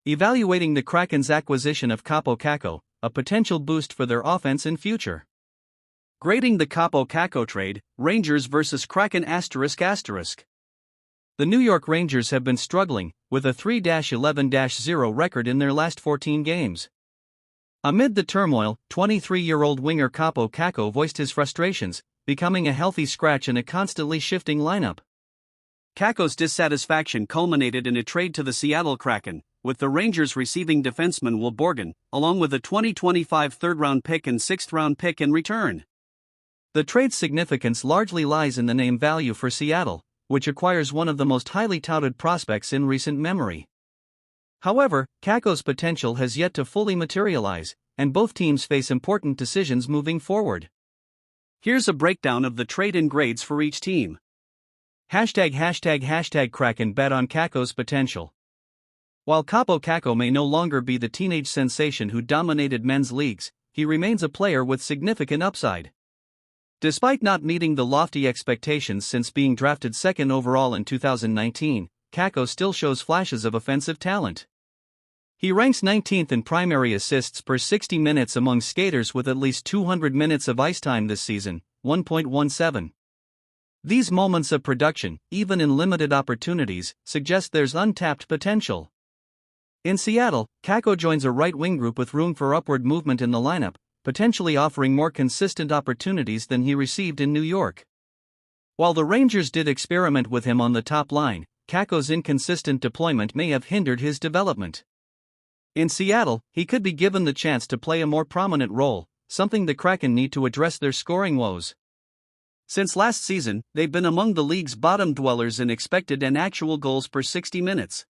Evaluating the Kraken's acquisition of Kaapo Kakko, a potential boost for their offense in future. Grading the Kaapo Kakko trade, Rangers vs Kraken ****. The New York Rangers have been struggling, with a 3-11-0 record in their last 14 games. Amid the turmoil, 23-year-old winger Kaapo Kakko voiced his frustrations, becoming a healthy scratch in a constantly shifting lineup. Kakko's dissatisfaction culminated in a trade to the Seattle Kraken, with the Rangers receiving defenseman will.borgen, along with a 2025 third-round pick and sixth-round pick in return. The trade's significance largely lies in the name value for Seattle, which acquires one of the most highly touted prospects in recent memory. However, Kakko's potential has yet to fully materialize, and both teams face important decisions moving forward. Here's a breakdown of the trade and grades for each team. #Kraken bet on Kakko's potential. While Kaapo Kakko may no longer be the teenage sensation who dominated men's leagues, he remains a player with significant upside. Despite not meeting the lofty expectations since being drafted second overall in 2019, Kakko still shows flashes of offensive talent. He ranks 19th in primary assists per 60 minutes among skaters with at least 200 minutes of ice time this season, 1.17. These moments of production, even in limited opportunities, suggest there's untapped potential. In Seattle, Kakko joins a right-wing group with room for upward movement in the lineup, potentially offering more consistent opportunities than he received in New York. While the Rangers did experiment with him on the top line, Kakko's inconsistent deployment may have hindered his development. In Seattle, he could be given the chance to play a more prominent role, something the Kraken need to address their scoring woes. Since last season, they've been among the league's bottom dwellers in expected and actual goals per 60 minutes.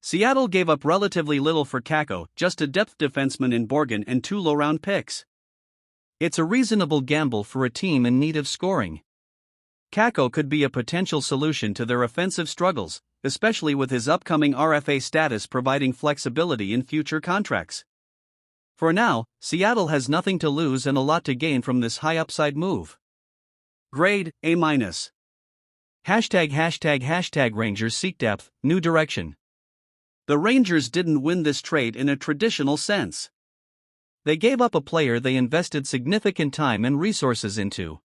Seattle gave up relatively little for Kakko, just a depth defenseman in Borgen and 2 low-round picks. It's a reasonable gamble for a team in need of scoring. Kakko could be a potential solution to their offensive struggles, especially with his upcoming RFA status providing flexibility in future contracts. For now, Seattle has nothing to lose and a lot to gain from this high-upside move. Grade, A-. #Rangers seek depth, new direction. The Rangers didn't win this trade in a traditional sense. They gave up a player they invested significant time and resources into.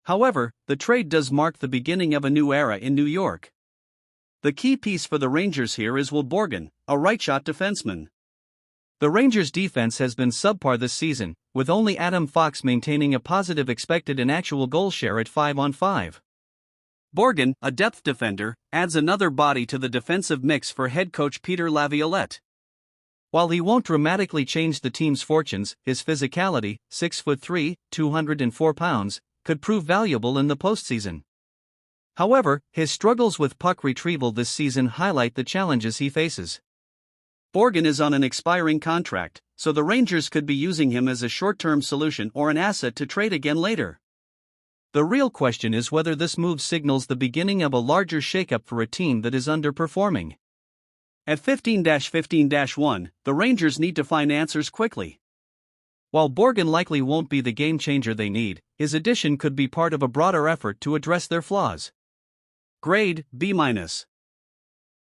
However, the trade does mark the beginning of a new era in New York. The key piece for the Rangers here is will.borgen, a right-shot defenseman. The Rangers' defense has been subpar this season, with only Adam Fox maintaining a positive expected and actual goal share at 5-on-5. Borgen, a depth defender, adds another body to the defensive mix for head coach Peter Laviolette. While he won't dramatically change the team's fortunes, his physicality, 6'3", 204 pounds, could prove valuable in the postseason. However, his struggles with puck retrieval this season highlight the challenges he faces. Borgen is on an expiring contract, so the Rangers could be using him as a short-term solution or an asset to trade again later. The real question is whether this move signals the beginning of a larger shakeup for a team that is underperforming. At 15-15-1, the Rangers need to find answers quickly. While Borgen likely won't be the game-changer they need, his addition could be part of a broader effort to address their flaws. Grade, B-.